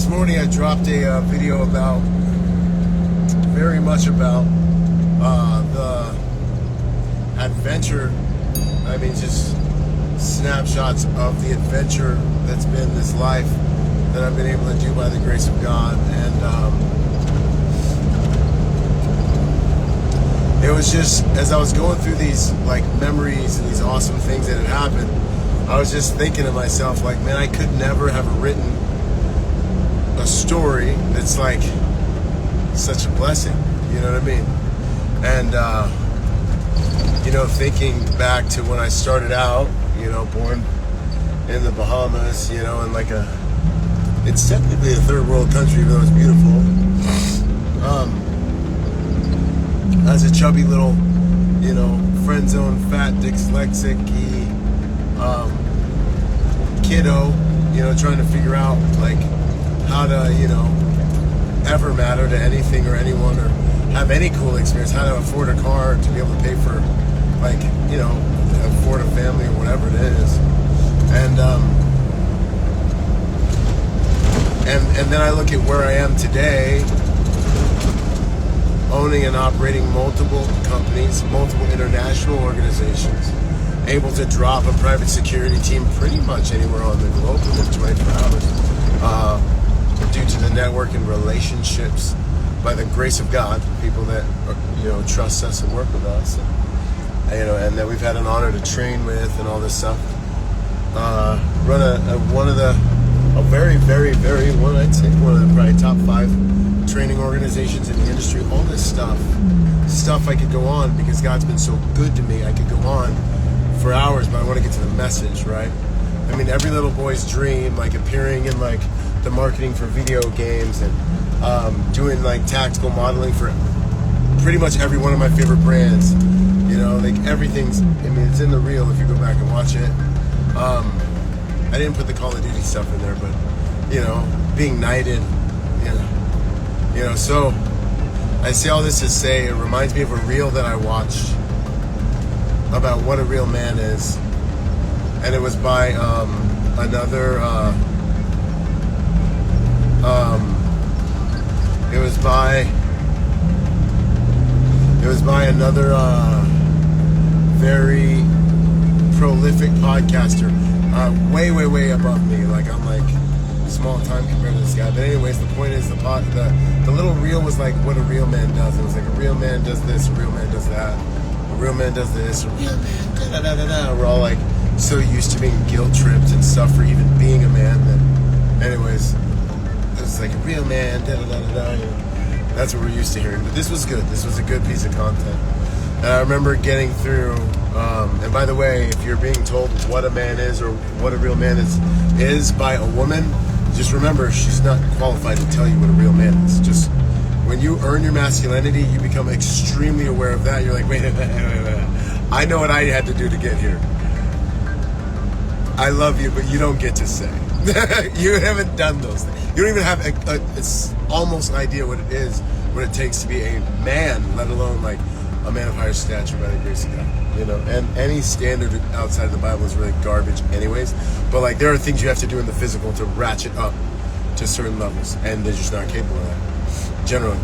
This morning I dropped a video very much about the adventure. I mean, just snapshots of the adventure that's been this life that I've been able to do by the grace of God. And it was just, as I was going through these like memories and these awesome things that had happened, I was just thinking to myself, like, man, I could never have written a story that's like such a blessing, you know what I mean? And thinking back to when I started out, born in the Bahamas, in like it's technically a third world country, even though it's beautiful. As a chubby little, friend zone, fat, dyslexic kiddo, trying to figure out like how to, ever matter to anything or anyone, or have any cool experience, how to afford a car to be able to pay for, like, afford a family or whatever it is. And then I look at where I am today, owning and operating multiple companies, multiple international organizations, able to drop a private security team pretty much anywhere on the globe within 24 hours, due to the network and relationships, by the grace of God, people that trust us and work with us, and that we've had an honor to train with and all this stuff. Run one of the probably top 5 training organizations in the industry. All this stuff I could go on because God's been so good to me. I could go on for hours, but I want to get to the message, right? I mean, every little boy's dream, like appearing in like the marketing for video games and doing like tactical modeling for pretty much every one of my favorite brands. Like everything's, it's in the reel if you go back and watch it. I didn't put the Call of Duty stuff in there, but being knighted, so I say all this to say it reminds me of a reel that I watched about what a real man is, and it was by another very prolific podcaster, way above me. Like, I'm like small time compared to this guy. But anyways, the point is, the little reel was like what a real man does. It was like a real man does this, a real man does that, a real man does this, a real man da da da da. We're all like so used to being guilt tripped and stuff for even being a man that, anyways, it was like a real man da da da da da. That's what we're used to hearing. But this was good. This was a good piece of content. And I remember getting through, and by the way, if you're being told what a man is or what a real man is by a woman, just remember, she's not qualified to tell you what a real man is. Just when you earn your masculinity, you become extremely aware of that. You're like, wait. I know what I had to do to get here. I love you, but you don't get to say. You haven't done those things. You don't even have it's almost an idea what it is, what it takes to be a man, let alone like a man of higher stature by the grace of God. And any standard outside of the Bible is really garbage anyways. But like, there are things you have to do in the physical to ratchet up to certain levels, and they're just not capable of that. Generally,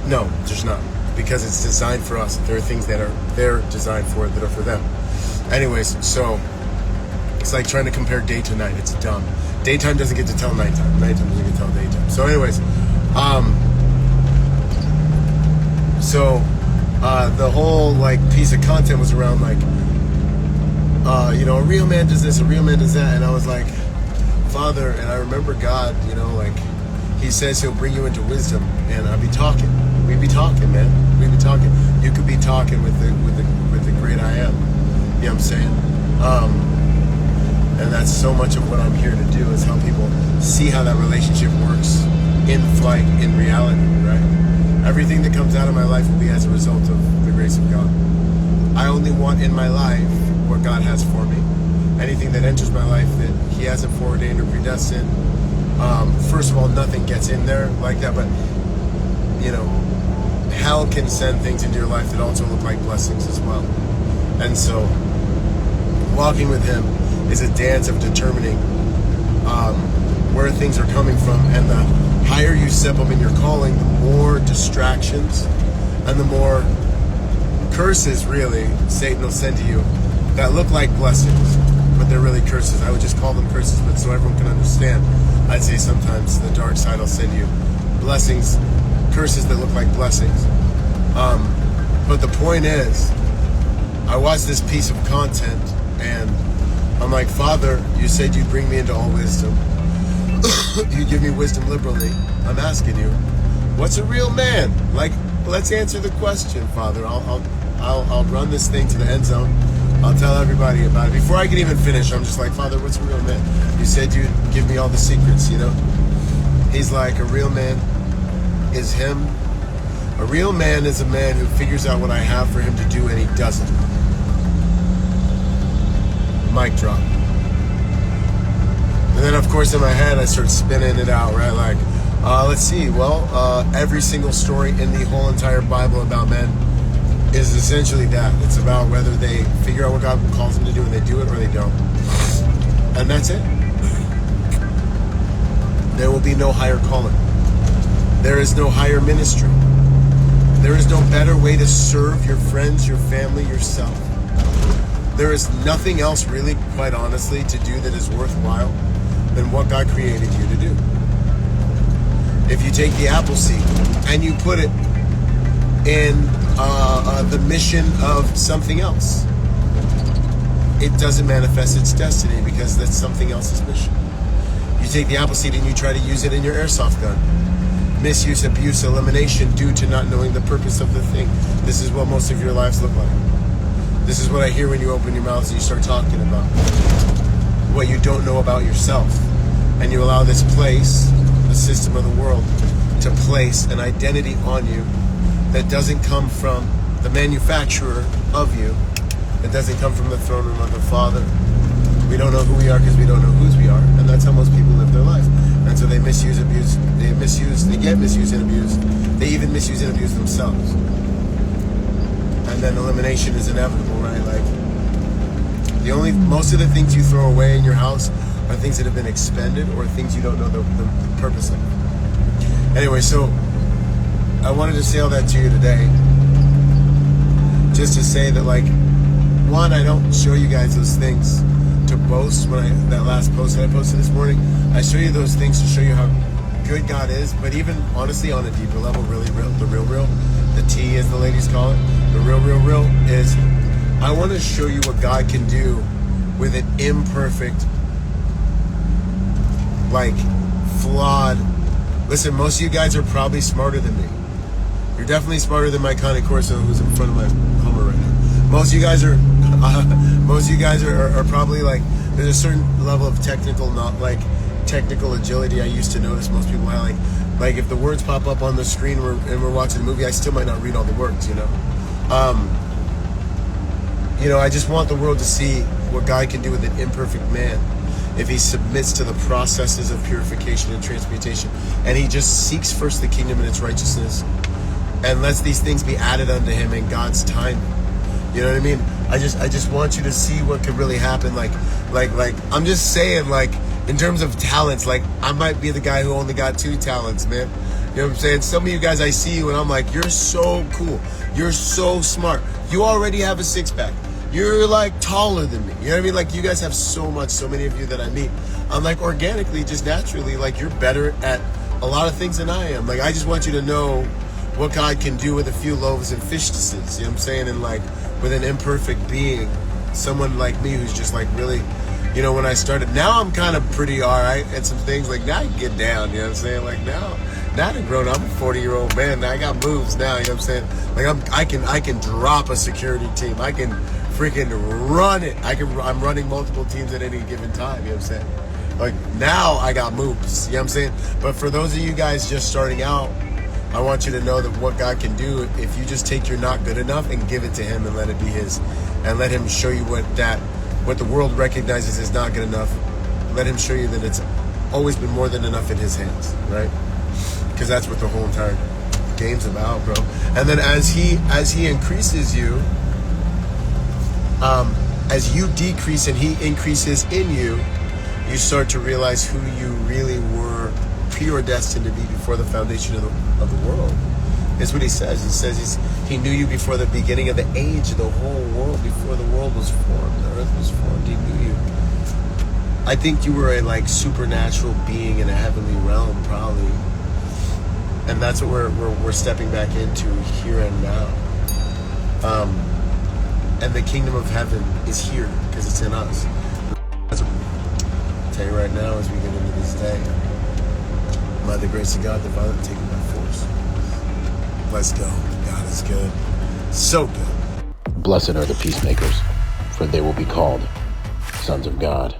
no, just not. Because it's designed for us. There are things that they're designed for that are for them. Anyways, so it's like trying to compare day to night. It's dumb. Daytime doesn't get to tell nighttime. Nighttime doesn't get to tell daytime. So anyways, the whole like piece of content was around like, a real man does this, a real man does that. And I was like, Father, and I remember God, like he says he'll bring you into wisdom, and I'd be talking. We'd be talking, man. We'd be talking. You could be talking with the great I am. You know what I'm saying? And that's so much of what I'm here to do, is help people see how that relationship works in flight, in reality, right? Everything that comes out of my life will be as a result of the grace of God. I only want in my life what God has for me. Anything that enters my life that he hasn't foreordained or predestined, first of all, nothing gets in there like that, but hell can send things into your life that also look like blessings as well. And so walking with him is a dance of determining where where things are coming from, and the higher you step up in your calling, the more distractions and the more curses, really, Satan will send to you that look like blessings, but they're really curses. I would just call them curses, but so everyone can understand, I'd say sometimes the dark side will send you blessings, curses that look like blessings. But the point is, I watched this piece of content and I'm like, Father, you said you'd bring me into all wisdom. You give me wisdom liberally. I'm asking you, what's a real man? Like, let's answer the question, Father. I'll run this thing to the end zone. I'll tell everybody about it. Before I can even finish, I'm just like, Father, what's a real man? You said you'd give me all the secrets, you know? He's like, a real man is him. A real man is a man who figures out what I have for him to do and he doesn't. Mic drop. And then, of course, in my head, I start spinning it out, right? Like, let's see. Well, every single story in the whole entire Bible about men is essentially that. It's about whether they figure out what God calls them to do and they do it or they don't. And that's it. There will be no higher calling. There is no higher ministry. There is no better way to serve your friends, your family, yourself. There is nothing else really, quite honestly, to do that is worthwhile than what God created you to do. If you take the apple seed and you put it in the mission of something else, it doesn't manifest its destiny because that's something else's mission. You take the apple seed and you try to use it in your airsoft gun. Misuse, abuse, elimination due to not knowing the purpose of the thing. This is what most of your lives look like. This is what I hear when you open your mouths and you start talking about what you don't know about yourself. And you allow this place, the system of the world, to place an identity on you that doesn't come from the manufacturer of you. It doesn't come from the throne room of the Father. We don't know who we are because we don't know whose we are. And that's how most people live their life. And so they misuse, abuse, they get misused and abused. They even misuse and abuse themselves. And then elimination is inevitable, right? Like, most of the things you throw away in your house are things that have been expended or things you don't know the purpose of. Anyway, so I wanted to say all that to you today. Just to say that, like, one, I don't show you guys those things to boast. That last post that I posted this morning, I show you those things to show you how good God is. But even honestly, on a deeper level, really real, the real, the T as the ladies call it, the real is, I want to show you what God can do with an imperfect, like, flawed. Listen, most of you guys are probably smarter than me. You're definitely smarter than my Connie Corso, who's in front of my Hummer right now. Most of you guys are probably, like, there's a certain level of technical agility I used to notice most people have. Like if the words pop up on the screen and we're watching a movie, I still might not read all the words, you know. I just want the world to see what God can do with an imperfect man if he submits to the processes of purification and transmutation, and he just seeks first the kingdom and its righteousness, and lets these things be added unto him in God's time. You know what I mean? I just want you to see what could really happen. Like I'm just saying, like, in terms of talents, like, I might be the guy who only got 2 talents, man. You know what I'm saying? Some of you guys, I see you and I'm like, you're so cool. You're so smart. You already have a 6-pack. You're, like, taller than me. You know what I mean? Like, you guys have so many of you that I meet. I'm like, organically, just naturally, like, you're better at a lot of things than I am. Like, I just want you to know what God can do with a few loaves and fishes. You know what I'm saying? And, like, with an imperfect being, someone like me who's just, like, really, when I started, now I'm kind of pretty all right at some things. Like, now I can get down, you know what I'm saying? Like, now I'm grown up, I'm a 40-year-old man. Now I got moves now, you know what I'm saying? Like, I can drop a security team. I can freaking run it. I'm running multiple teams at any given time, you know what I'm saying? Like, now I got moves, you know what I'm saying? But for those of you guys just starting out, I want you to know that what God can do if you just take your not good enough and give it to him and let it be his, and let him show you what the world recognizes as not good enough. Let him show you that it's always been more than enough in his hands, right? Because that's what the whole entire game's about, bro. And then as he increases you, as you decrease and he increases in you, you start to realize who you really were predestined to be before the foundation of the world. It's what he says. He says he knew you before the beginning of the age, the whole world, before the world was formed, the earth was formed. He knew you. I think you were a supernatural being in a heavenly realm, probably, and that's what we're stepping back into here and now. And the kingdom of heaven is here because it's in us. That's what I'll tell you right now as we get into this day. By the grace of God, the violent taken by force. Let's go. God is good. So good. Blessed are the peacemakers, for they will be called sons of God.